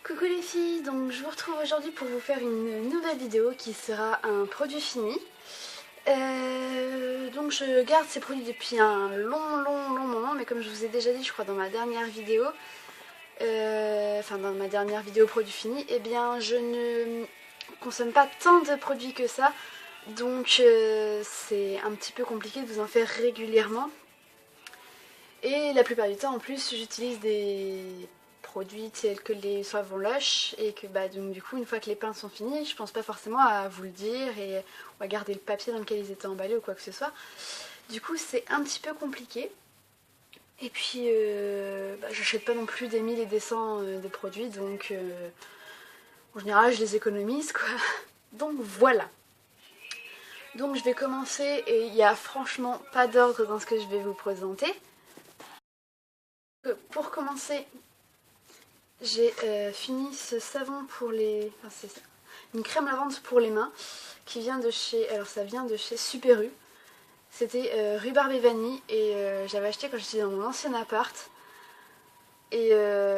Coucou les filles, donc je vous retrouve aujourd'hui pour vous faire une nouvelle vidéo qui sera un produit fini. Donc je garde ces produits depuis un long moment, mais comme je vous ai déjà dit je crois dans ma dernière vidéo, dans ma dernière vidéo produit fini, eh bien je ne consomme pas tant de produits que ça, donc c'est un petit peu compliqué de vous en faire régulièrement. Et la plupart du temps en plus j'utilise des produits tels que les savons Lush et que donc du coup une fois que les pains sont finis je pense pas forcément à vous le dire et ou à garder le papier dans lequel ils étaient emballés ou quoi que ce soit. Du coup c'est un petit peu compliqué et puis j'achète pas non plus des mille et des cents de produits donc en général je les économise quoi. Donc voilà. Donc je vais commencer et il n'y a franchement pas d'ordre dans ce que je vais vous présenter. Pour commencer, j'ai fini ce savon pour les... Enfin, c'est une crème lavande pour les mains qui vient de chez... Alors ça vient de chez Super U. C'était rhubarbe et vanille et j'avais acheté quand j'étais dans mon ancien appart. Et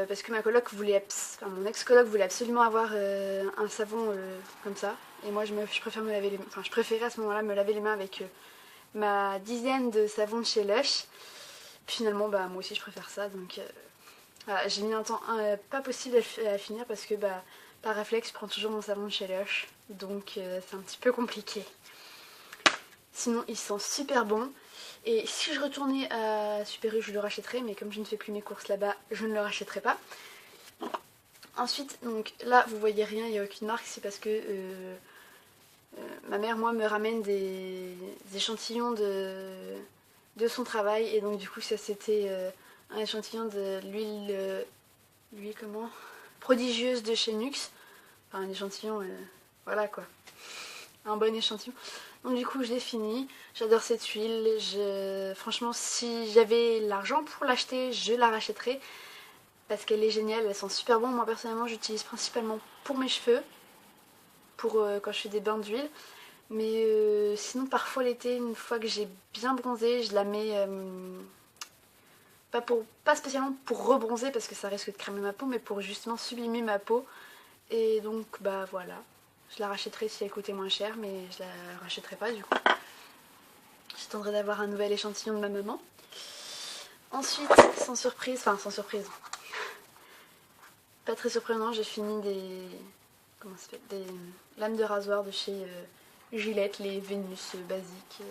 parce que ma coloc voulait... Enfin, mon ex-coloc voulait absolument avoir un savon comme ça. Et moi je préfère me laver les mains... Enfin je préférais à ce moment-là me laver les mains avec ma dizaine de savons de chez Lush. Puis finalement moi aussi je préfère ça donc... Voilà, j'ai mis un temps pas possible à finir parce que par réflexe je prends toujours mon savon de chez Lush, donc c'est un petit peu compliqué. Sinon il sent super bon et si je retournais à Super U je le rachèterais, mais comme je ne fais plus mes courses là-bas je ne le rachèterai pas. Ensuite donc là vous voyez rien, il n'y a aucune marque, c'est parce que ma mère moi me ramène des échantillons de son travail et donc du coup ça c'était un échantillon de l'huile comment prodigieuse de chez Nux, enfin un échantillon voilà quoi, un bon échantillon. Donc du coup je l'ai fini, j'adore cette huile, franchement si j'avais l'argent pour l'acheter je la rachèterais parce qu'elle est géniale, elle sent super bon. Moi personnellement j'utilise principalement pour mes cheveux, pour quand je fais des bains d'huile, mais sinon parfois l'été une fois que j'ai bien bronzé je la mets pas spécialement pour rebronzer parce que ça risque de cramer ma peau, mais pour justement sublimer ma peau. Et donc voilà, je la rachèterai si elle coûtait moins cher, mais je la rachèterai pas du coup. J'attendrai d'avoir un nouvel échantillon de ma maman. Ensuite, sans surprise, pas très surprenant, j'ai fini des lames de rasoir de chez Gillette, les Vénus basiques.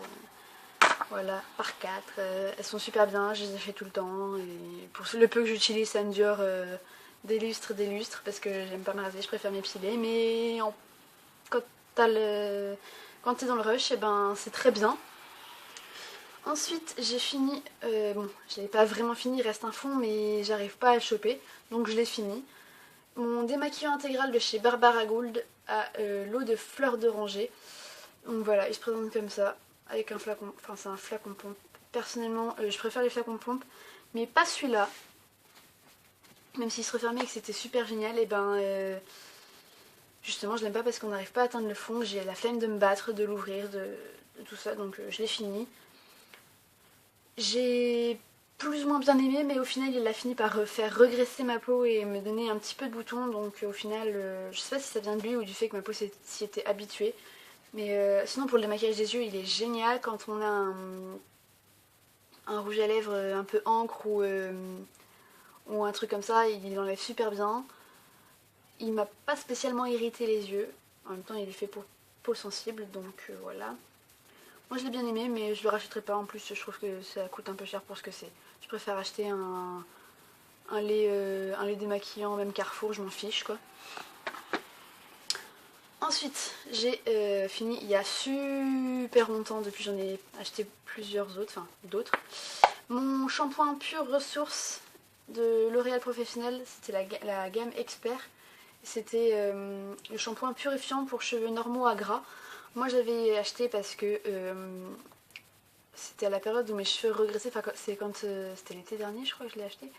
Voilà, par 4. Elles sont super bien, je les achète tout le temps. Et pour le peu que j'utilise, ça me dure des lustres, parce que j'aime pas me raser, je préfère m'épiler. Mais quand t'es dans le rush, et c'est très bien. Ensuite, j'ai fini. Je l'ai pas vraiment fini, il reste un fond, mais j'arrive pas à le choper. Donc je l'ai fini. Mon démaquillant intégral de chez Barbara Gould à l'eau de fleurs d'oranger. Donc voilà, il se présente comme ça, avec un flacon, enfin c'est un flacon pompe. Personnellement, je préfère les flacons pompe, mais pas celui-là. Même s'il se refermait et que c'était super génial, et justement je l'aime pas parce qu'on n'arrive pas à atteindre le fond, j'ai la flemme de me battre, de l'ouvrir, de tout ça, donc je l'ai fini. J'ai plus ou moins bien aimé, mais au final il a fini par faire regresser ma peau et me donner un petit peu de boutons, donc au final je sais pas si ça vient de lui ou du fait que ma peau s'y était habituée. Mais sinon pour le démaquillage des yeux il est génial quand on a un rouge à lèvres un peu encre ou un truc comme ça, il enlève super bien. Il m'a pas spécialement irrité les yeux, en même temps il est fait pour peau sensible donc voilà. Moi je l'ai bien aimé mais je le rachèterai pas, en plus je trouve que ça coûte un peu cher pour ce que c'est. Je préfère acheter un lait démaquillant, même Carrefour, je m'en fiche quoi. Ensuite, j'ai fini il y a super longtemps, depuis j'en ai acheté plusieurs autres, enfin d'autres. Mon shampoing Pure Ressources de L'Oréal Professionnel, c'était la gamme Expert. C'était le shampoing purifiant pour cheveux normaux à gras. Moi j'avais acheté parce que c'était à la période où mes cheveux regressaient, enfin c'est quand c'était l'été dernier je crois que je l'ai acheté.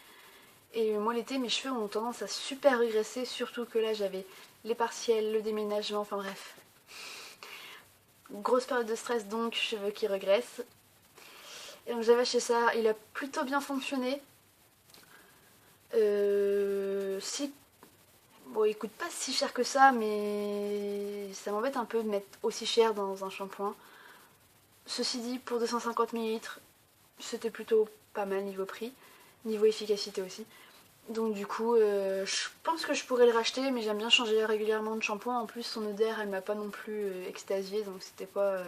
Et moi l'été mes cheveux ont tendance à super régresser, surtout que là j'avais les partiels, le déménagement, enfin bref. Grosse période de stress donc, cheveux qui regressent. Et donc j'avais acheté ça, il a plutôt bien fonctionné. Si Bon, il coûte pas si cher que ça, mais ça m'embête un peu de mettre aussi cher dans un shampoing. Ceci dit, pour 250 ml, c'était plutôt pas mal niveau prix, niveau efficacité aussi. Donc du coup, je pense que je pourrais le racheter, mais j'aime bien changer régulièrement de shampoing. En plus, son odeur, elle m'a pas non plus extasiée, donc c'était pas...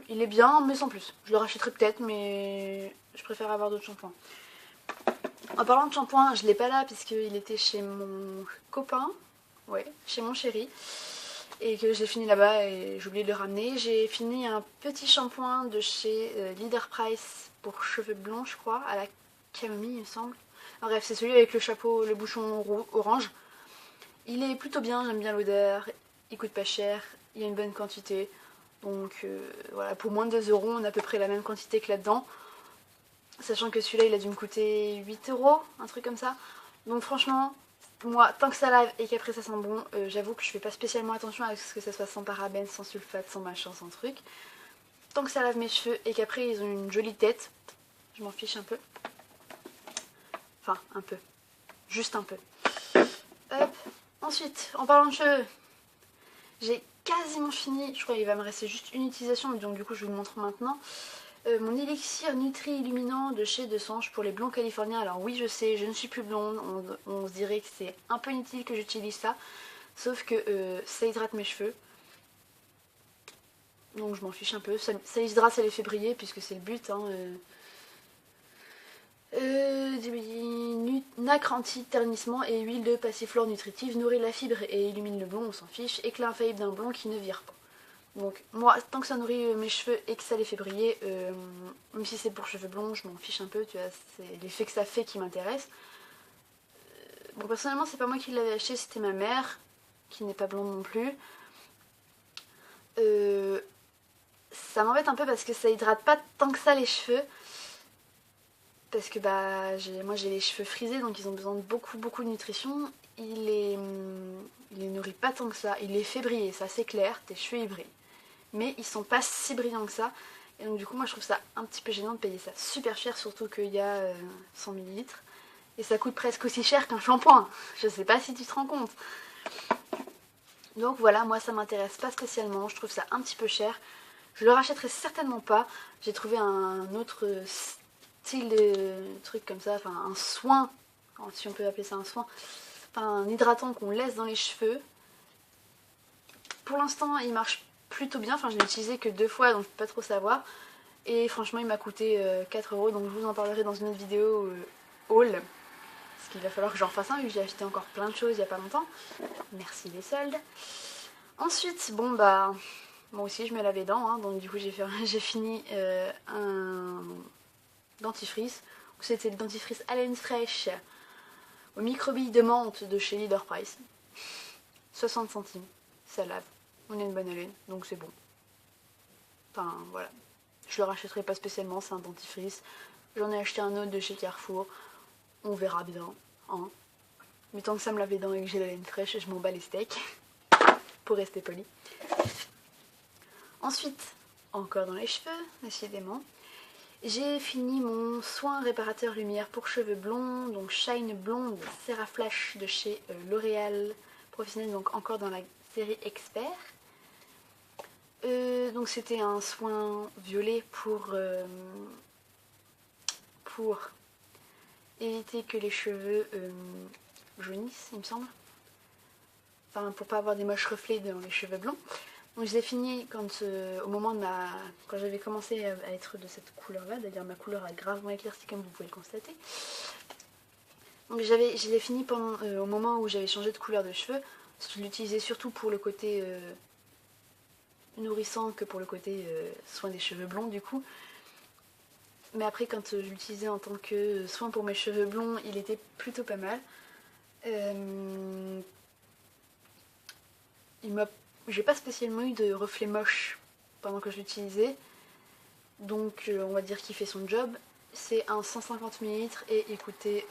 Il est bien, mais sans plus. Je le rachèterai peut-être, mais je préfère avoir d'autres shampoings. En parlant de shampoing, je l'ai pas là puisqu'il était chez mon copain, ouais, chez mon chéri, et que j'ai fini là-bas et j'ai oublié de le ramener. J'ai fini un petit shampoing de chez Leader Price pour cheveux blonds, je crois, à la camomille, il me semble. En bref, c'est celui avec le chapeau, le bouchon orange. Il est plutôt bien, j'aime bien l'odeur, il coûte pas cher, il y a une bonne quantité. Donc voilà, pour moins de 2 euros, on a à peu près la même quantité que là-dedans. Sachant que celui-là, il a dû me coûter 8 euros, un truc comme ça. Donc franchement, moi, tant que ça lave et qu'après ça sent bon, j'avoue que je fais pas spécialement attention à ce que ça soit sans parabènes, sans sulfate, sans machin, sans truc. Tant que ça lave mes cheveux et qu'après ils ont une jolie tête, je m'en fiche un peu. Enfin, un peu. Juste un peu. Hop. Ensuite, en parlant de cheveux, j'ai quasiment fini. Je crois qu'il va me rester juste une utilisation, donc du coup je vous le montre maintenant. Mon élixir Nutri-Illuminant de chez De Sange pour les blonds californiens. Alors oui, je sais, je ne suis plus blonde, on se dirait que c'est un peu inutile que j'utilise ça, sauf que ça hydrate mes cheveux. Donc je m'en fiche un peu, ça hydrate, ça les fait briller puisque c'est le but. Hein, nacre anti-ternissement et huile de passiflore nutritive nourrit la fibre et illumine le blond, on s'en fiche. Éclat infaillible d'un blond qui ne vire pas. Donc moi, tant que ça nourrit mes cheveux et que ça les fait briller, même si c'est pour cheveux blonds, je m'en fiche un peu, tu vois, c'est l'effet que ça fait qui m'intéresse. Bon, personnellement, c'est pas moi qui l'avais acheté, c'était ma mère, qui n'est pas blonde non plus. Ça m'embête un peu parce que ça hydrate pas tant que ça les cheveux. Parce que bah, moi j'ai les cheveux frisés, donc ils ont besoin de beaucoup de nutrition. Il les nourrit pas tant que ça, il les fait briller, ça c'est clair, tes cheveux ils brillent. Mais ils sont pas si brillants que ça. Et donc du coup moi je trouve ça un petit peu gênant de payer ça super cher, surtout qu'il y a 100 ml. Et ça coûte presque aussi cher qu'un shampoing. Je sais pas si tu te rends compte. Donc voilà, moi ça m'intéresse pas spécialement, je trouve ça un petit peu cher. Je le rachèterai certainement pas. J'ai trouvé un autre style de truc comme ça, enfin un soin, si on peut appeler ça un soin, enfin un hydratant qu'on laisse dans les cheveux. Pour l'instant il marche plutôt bien, enfin je l'ai utilisé que 2 fois donc je peux pas trop savoir. Et franchement il m'a coûté 4 euros, donc je vous en parlerai dans une autre vidéo haul. Parce qu'il va falloir que j'en fasse un vu que j'ai acheté encore plein de choses il y a pas longtemps. Merci les soldes. Ensuite, bon bah, moi aussi je me lave les dents, hein, donc du coup j'ai fini un dentifrice. C'était le dentifrice Haleine Fraîche aux microbilles de menthe de chez Leader Price. 60 centimes, ça lave. On a une bonne haleine, donc c'est bon. Enfin voilà. Je le rachèterai pas spécialement, c'est un dentifrice. J'en ai acheté un autre de chez Carrefour. On verra bien. Hein. Mais tant que ça me lave les dents et que j'ai la laine fraîche, je m'en bats les steaks. Pour rester poli. Ensuite, encore dans les cheveux, décidément. J'ai fini mon soin réparateur lumière pour cheveux blonds, donc Shine Blonde Seraflash de chez L'Oréal Professionnel, donc encore dans la série Expert. Donc c'était un soin violet pour éviter que les cheveux jaunissent, il me semble. Enfin, pour pas avoir des moches reflets dans les cheveux blonds. Donc je l'ai fini au moment de quand j'avais commencé à être de cette couleur-là. D'ailleurs ma couleur a gravement éclairci comme vous pouvez le constater. Donc je l'ai fini au moment où j'avais changé de couleur de cheveux. Je l'utilisais surtout pour le côté nourrissant que pour le côté soin des cheveux blonds du coup. Mais après quand je l'utilisais en tant que soin pour mes cheveux blonds, il était plutôt pas mal. J'ai pas spécialement eu de reflets moches pendant que je l'utilisais. Donc on va dire qu'il fait son job. C'est un 150 ml et il coûtait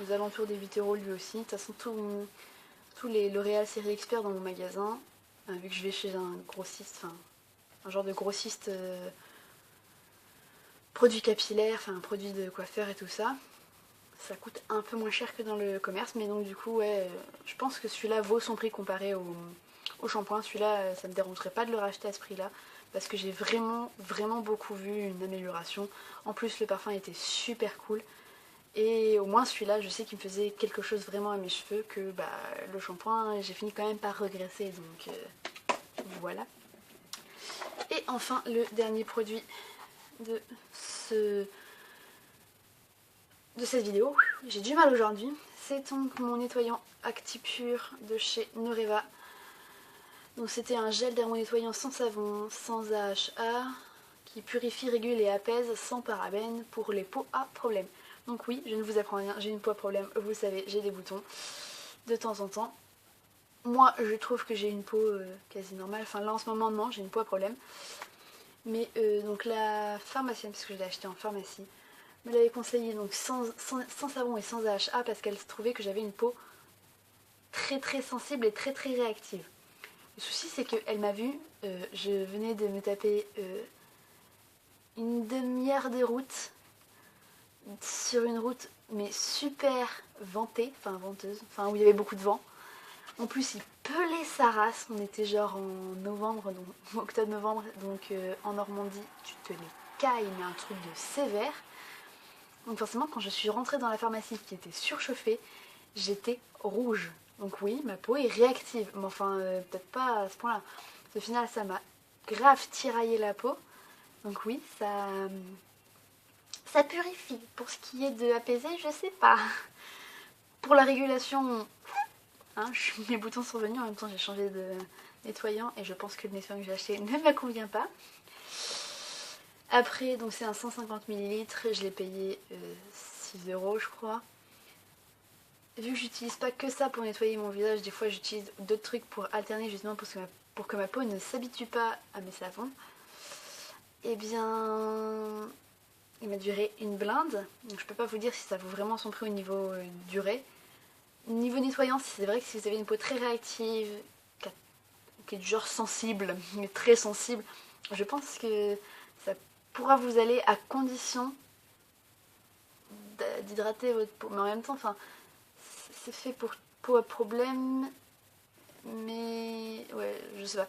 aux alentours des 8 euros lui aussi. De toute façon tous les L'Oréal série expert dans mon magasin, vu que je vais chez un grossiste, enfin un genre de grossiste produit capillaire, enfin un produit de coiffeur et tout ça. ça coûte un peu moins cher que dans le commerce, mais donc du coup ouais, je pense que celui-là vaut son prix comparé au shampoing. Celui-là, ça me dérangerait pas de le racheter à ce prix-là, parce que j'ai vraiment beaucoup vu une amélioration. En plus le parfum était super cool. Et au moins celui-là, je sais qu'il me faisait quelque chose vraiment à mes cheveux, que bah, le shampoing, j'ai fini quand même par regresser, donc voilà. Et enfin, le dernier produit de, de cette vidéo, j'ai du mal aujourd'hui, c'est donc mon nettoyant ActiPure de chez Noreva. Donc c'était un gel dermonettoyant sans savon, sans AHA, qui purifie, régule et apaise sans parabènes pour les peaux à problème. Donc oui, je ne vous apprends rien, j'ai une peau à problème, vous savez, j'ai des boutons de temps en temps. Moi, je trouve que j'ai une peau quasi normale. Enfin là en ce moment, non, j'ai une peau à problème. Mais donc la pharmacienne, parce que je l'ai acheté en pharmacie, me l'avait conseillé donc sans savon et sans AHA parce qu'elle trouvait que j'avais une peau très sensible et très réactive. Le souci c'est qu'elle m'a vu, je venais de me taper une demi-heure de route sur une route mais super ventée, enfin venteuse, enfin où il y avait beaucoup de vent. En plus il pelait sa race, on était genre en novembre, donc octobre-novembre, donc en Normandie tu te les cailles mais un truc de sévère. Donc forcément quand je suis rentrée dans la pharmacie qui était surchauffée, j'étais rouge. Donc oui, ma peau est réactive, mais enfin peut-être pas à ce point-là. Au final ça m'a grave tiraillé la peau. Donc oui, ça purifie. Pour ce qui est de apaiser, je sais pas. Pour la régulation, hein, mes boutons sont venus, en même temps j'ai changé de nettoyant et je pense que le nettoyant que j'ai acheté ne me convient pas. Après, donc c'est un 150 ml, je l'ai payé 6 € je crois. Vu que j'utilise pas que ça pour nettoyer mon visage, des fois j'utilise d'autres trucs pour alterner justement pour que ma peau ne s'habitue pas à mes savons. Et bien, il m'a duré une blinde, donc je peux pas vous dire si ça vaut vraiment son prix au niveau durée. Niveau nettoyant, c'est vrai que si vous avez une peau très réactive, qui est du genre sensible, mais très sensible, je pense que ça pourra vous aller à condition d'hydrater votre peau. Mais en même temps, enfin, c'est fait pour peau à problème, mais ouais, je sais pas.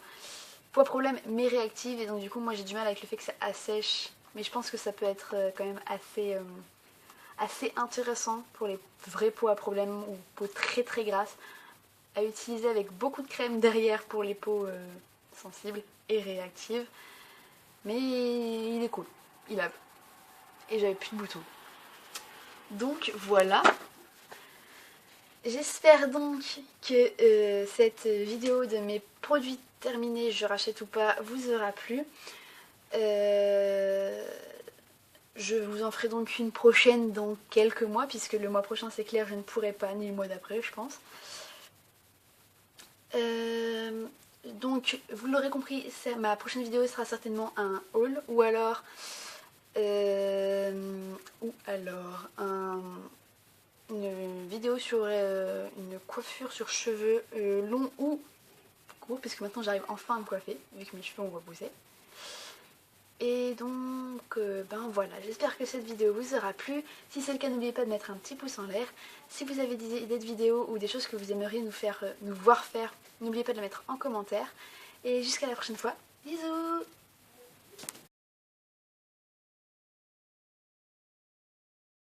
Peau à problème, mais réactive, et donc du coup, moi j'ai du mal avec le fait que ça assèche. Mais je pense que ça peut être quand même assez intéressant pour les vraies peaux à problème ou peaux très grasses, à utiliser avec beaucoup de crème derrière pour les peaux sensibles et réactives. Mais il est cool, il lave. Et j'avais plus de boutons. Donc voilà. J'espère donc que cette vidéo de mes produits terminés, je rachète ou pas, vous aura plu. Je vous en ferai donc une prochaine dans quelques mois, puisque le mois prochain c'est clair, je ne pourrai pas, ni le mois d'après je pense. Donc vous l'aurez compris, ma prochaine vidéo sera certainement un haul ou alors une vidéo sur une coiffure sur cheveux longs ou courts, puisque maintenant j'arrive enfin à me coiffer vu que mes cheveux ont repoussé. Et donc ben voilà, j'espère que cette vidéo vous aura plu. Si c'est le cas, n'oubliez pas de mettre un petit pouce en l'air. Si vous avez des idées de vidéos ou des choses que vous aimeriez nous voir faire, n'oubliez pas de les mettre en commentaire. Et jusqu'à la prochaine fois, bisous!